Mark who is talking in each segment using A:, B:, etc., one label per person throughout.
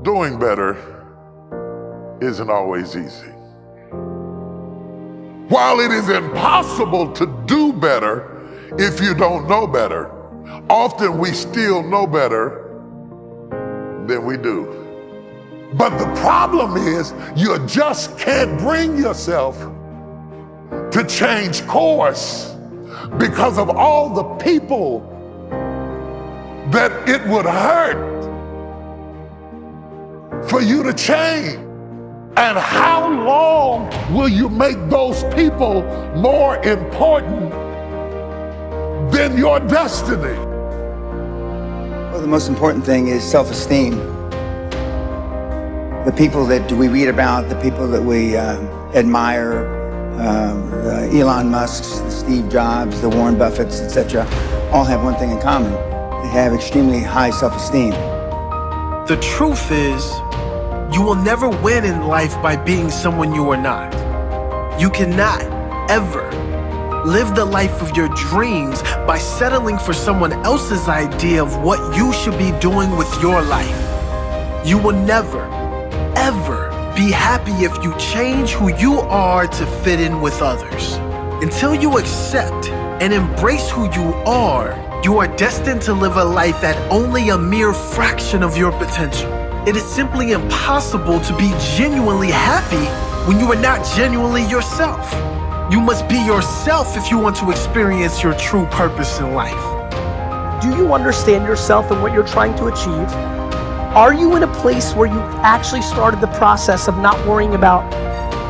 A: doing better isn't always easy. While it is impossible to do better if you don't know better, often we still know better than we do. But the problem is you just can't bring yourself to change course because of all the people that it would hurt for you to change. And how long will you make those people more important than your destiny?
B: Well, the most important thing is self-esteem. The people that we read about, the people that we admire, the Elon Musks, the Steve Jobs, the Warren Buffetts, etc., all have one thing in common. They have extremely high self-esteem.
C: The truth is, you will never win in life by being someone you are not. You cannot ever live the life of your dreams by settling for someone else's idea of what you should be doing with your life. You will never, ever be happy if you change who you are to fit in with others. Until you accept and embrace who you are destined to live a life at only a mere fraction of your potential. It is simply impossible to be genuinely happy when you are not genuinely yourself. You must be yourself if you want to experience your true purpose in life.
D: Do you understand yourself and what you're trying to achieve? Are you in a place where you actually started the process of not worrying about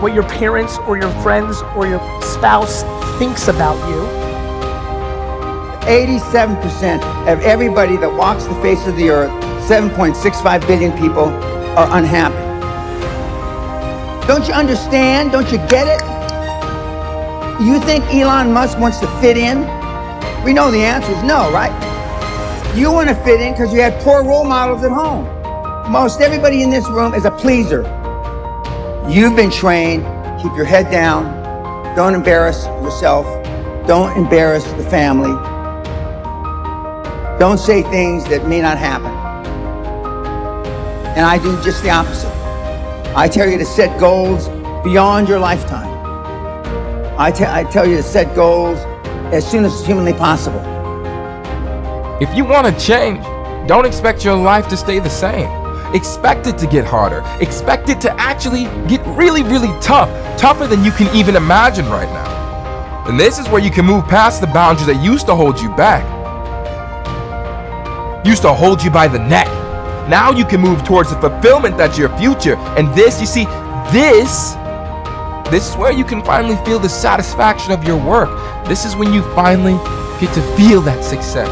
D: what your parents or your friends or your spouse thinks about you?
B: 87% of everybody that walks the face of the earth, 7.65 billion people, are unhappy. Don't you understand? Don't you get it? You think Elon Musk wants to fit in? We know the answer is no, right? You want to fit in because you had poor role models at home. Most everybody in this room is a pleaser. You've been trained, keep your head down, don't embarrass yourself, don't embarrass the family, don't say things that may not happen. And I do just the opposite. I tell you to set goals beyond your lifetime. I tell you to set goals as soon as humanly possible.
E: If you want to change, don't expect your life to stay the same. Expect it to get harder. Expect it to actually get really, really tough. Tougher than you can even imagine right now. And this is where you can move past the boundaries that used to hold you back. Used to hold you by the neck. Now you can move towards the fulfillment that's your future. And this, you see, this is where you can finally feel the satisfaction of your work. This is when you finally get to feel that success.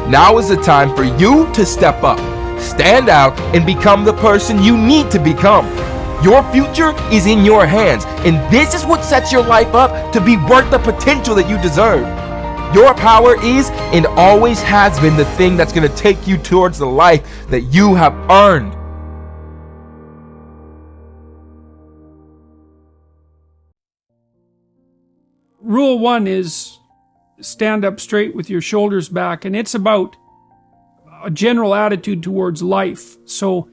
E: Now is the time for you to step up, stand out, and become the person you need to become. Your future is in your hands, and this is what sets your life up to be worth the potential that you deserve. Your power is and always has been the thing that's going to take you towards the life that you have earned.
F: Rule 1 is stand up straight with your shoulders back, and it's about a general attitude towards life. So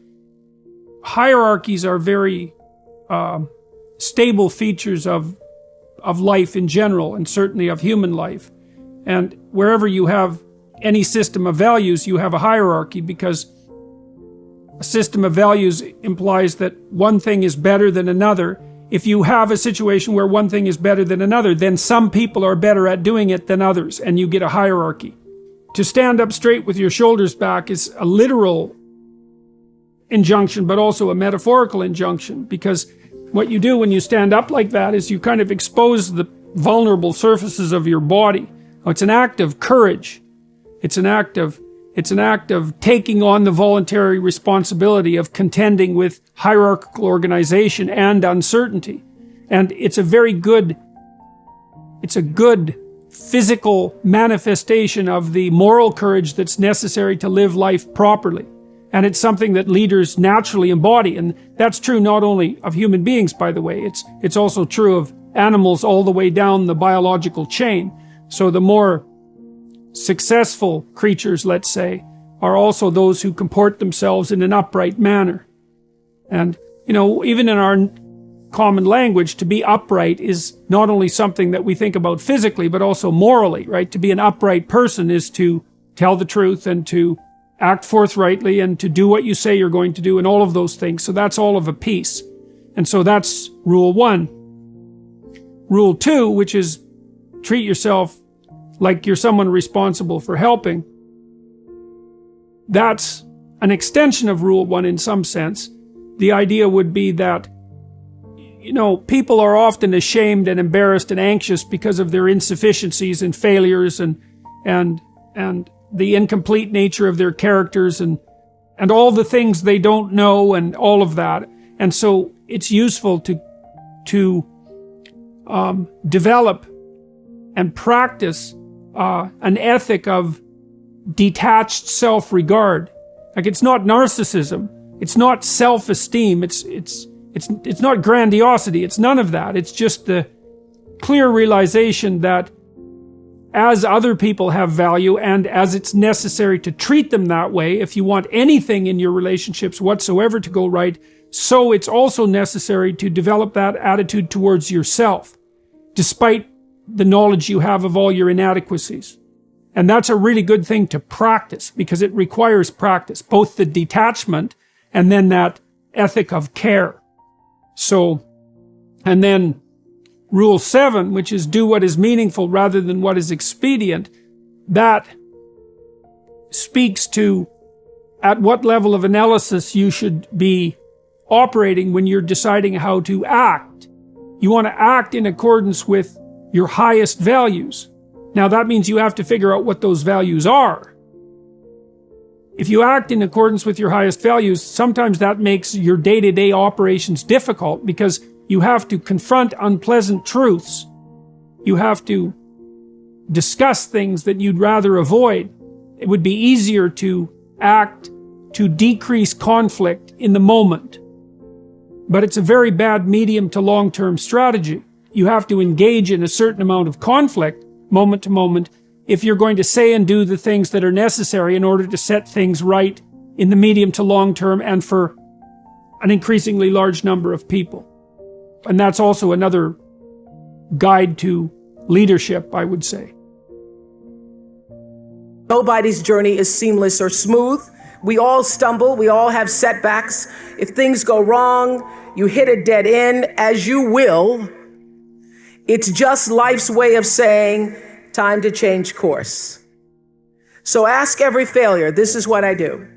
F: hierarchies are very stable features of life in general, and certainly of human life. And wherever you have any system of values, you have a hierarchy, because a system of values implies that one thing is better than another. If you have a situation where one thing is better than another, then some people are better at doing it than others, and you get a hierarchy. To stand up straight with your shoulders back is a literal injunction, but also a metaphorical injunction, because what you do when you stand up like that is you kind of expose the vulnerable surfaces of your body. It's an act of courage. It's an act of taking on the voluntary responsibility of contending with hierarchical organization and uncertainty. And it's a good physical manifestation of the moral courage that's necessary to live life properly. And it's something that leaders naturally embody. And that's true not only of human beings, by the way. It's also true of animals all the way down the biological chain. So the more successful creatures, let's say, are also those who comport themselves in an upright manner. And, even in our common language, to be upright is not only something that we think about physically, but also morally, right? To be an upright person is to tell the truth and to act forthrightly and to do what you say you're going to do and all of those things. So that's all of a piece. And so that's rule 1. Rule 2, which is treat yourself like you're someone responsible for helping. That's an extension of rule 1 in some sense. The idea would be that, people are often ashamed and embarrassed and anxious because of their insufficiencies and failures and the incomplete nature of their characters and all the things they don't know and all of that. And so it's useful to develop and practice an ethic of detached self-regard. Like, it's not narcissism, it's not self-esteem, it's not grandiosity, it's none of that. It's just the clear realization that as other people have value and as it's necessary to treat them that way, if you want anything in your relationships whatsoever to go right, so it's also necessary to develop that attitude towards yourself, despite the knowledge you have of all your inadequacies. And that's a really good thing to practice because it requires practice, both the detachment and then that ethic of care. So, and then rule 7, which is do what is meaningful rather than what is expedient, that speaks to at what level of analysis you should be operating when you're deciding how to act. You want to act in accordance with your highest values. Now that means you have to figure out what those values are. If you act in accordance with your highest values, sometimes that makes your day-to-day operations difficult because you have to confront unpleasant truths. You have to discuss things that you'd rather avoid. It would be easier to act to decrease conflict in the moment. But it's a very bad medium to long-term strategy. You have to engage in a certain amount of conflict, moment to moment, if you're going to say and do the things that are necessary in order to set things right in the medium to long term and for an increasingly large number of people. And that's also another guide to leadership, I would say.
G: Nobody's journey is seamless or smooth. We all stumble, we all have setbacks. If things go wrong, you hit a dead end, as you will. It's just life's way of saying, time to change course. So ask every failure. This is what I do.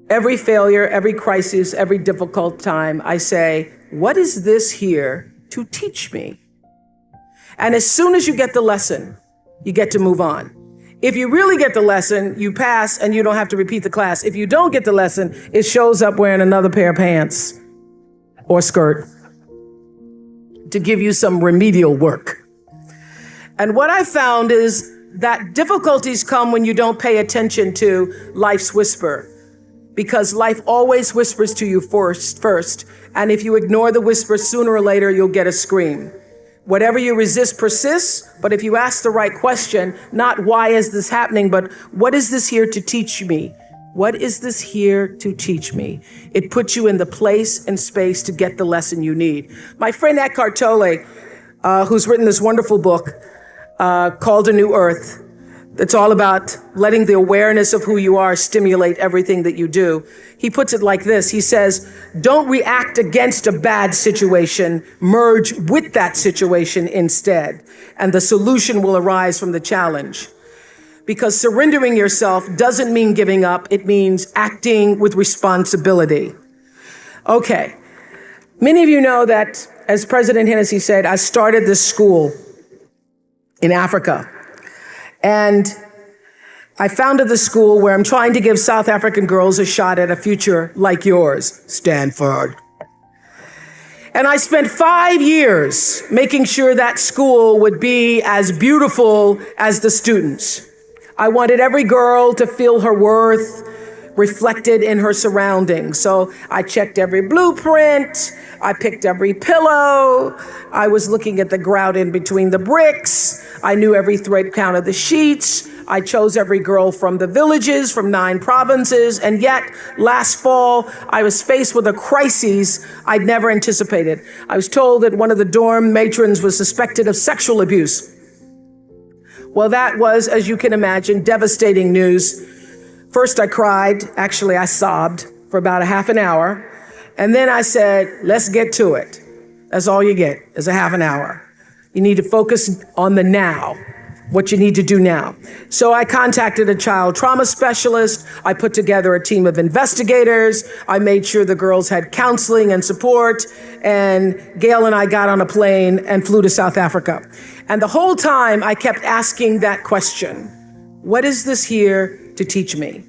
G: Every failure, every crisis, every difficult time, I say, what is this here to teach me? And as soon as you get the lesson, you get to move on. If you really get the lesson, you pass and you don't have to repeat the class. If you don't get the lesson, it shows up wearing another pair of pants or skirt to give you some remedial work. And what I found is that difficulties come when you don't pay attention to life's whisper, because life always whispers to you first. And if you ignore the whisper, sooner or later, you'll get a scream. Whatever you resist persists, but if you ask the right question, not why is this happening, but what is this here to teach me? What is this here to teach me? It puts you in the place and space to get the lesson you need. My friend Eckhart Tolle, who's written this wonderful book called A New Earth, that's all about letting the awareness of who you are stimulate everything that you do. He puts it like this. He says, don't react against a bad situation, merge with that situation instead, and the solution will arise from the challenge. Because surrendering yourself doesn't mean giving up, it means acting with responsibility. Okay, many of you know that, as President Hennessy said, I started this school in Africa. And I founded the school where I'm trying to give South African girls a shot at a future like yours, Stanford. And I spent 5 years making sure that school would be as beautiful as the students. I wanted every girl to feel her worth reflected in her surroundings. So I checked every blueprint, I picked every pillow, I was looking at the grout in between the bricks, I knew every thread count of the sheets, I chose every girl from the villages, from 9 provinces, and yet last fall, I was faced with a crisis I'd never anticipated. I was told that one of the dorm matrons was suspected of sexual abuse. Well, that was, as you can imagine, devastating news. First, I cried. Actually, I sobbed for about a half an hour. And then I said, let's get to it. That's all you get, is a half an hour. You need to focus on the now, what you need to do now. So I contacted a child trauma specialist. I put together a team of investigators. I made sure the girls had counseling and support. And Gail and I got on a plane and flew to South Africa. And the whole time I kept asking that question, what is this here to teach me?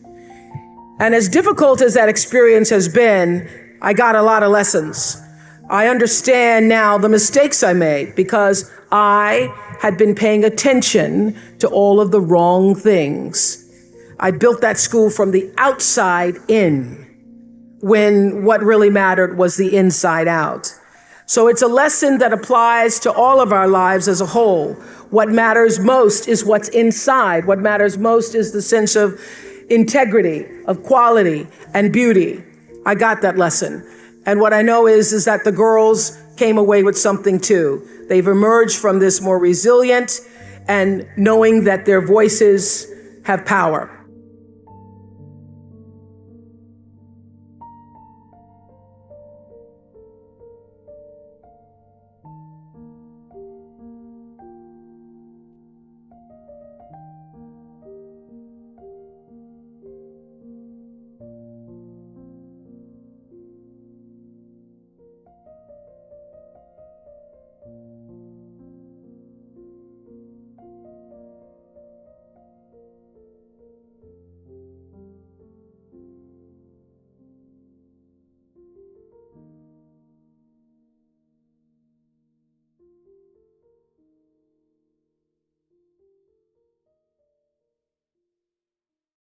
G: And as difficult as that experience has been, I got a lot of lessons. I understand now the mistakes I made because I had been paying attention to all of the wrong things. I built that school from the outside in, when what really mattered was the inside out. So it's a lesson that applies to all of our lives as a whole. What matters most is what's inside. What matters most is the sense of integrity, of quality, and beauty. I got that lesson. And what I know is that the girls came away with something too. They've emerged from this more resilient and knowing that their voices have power.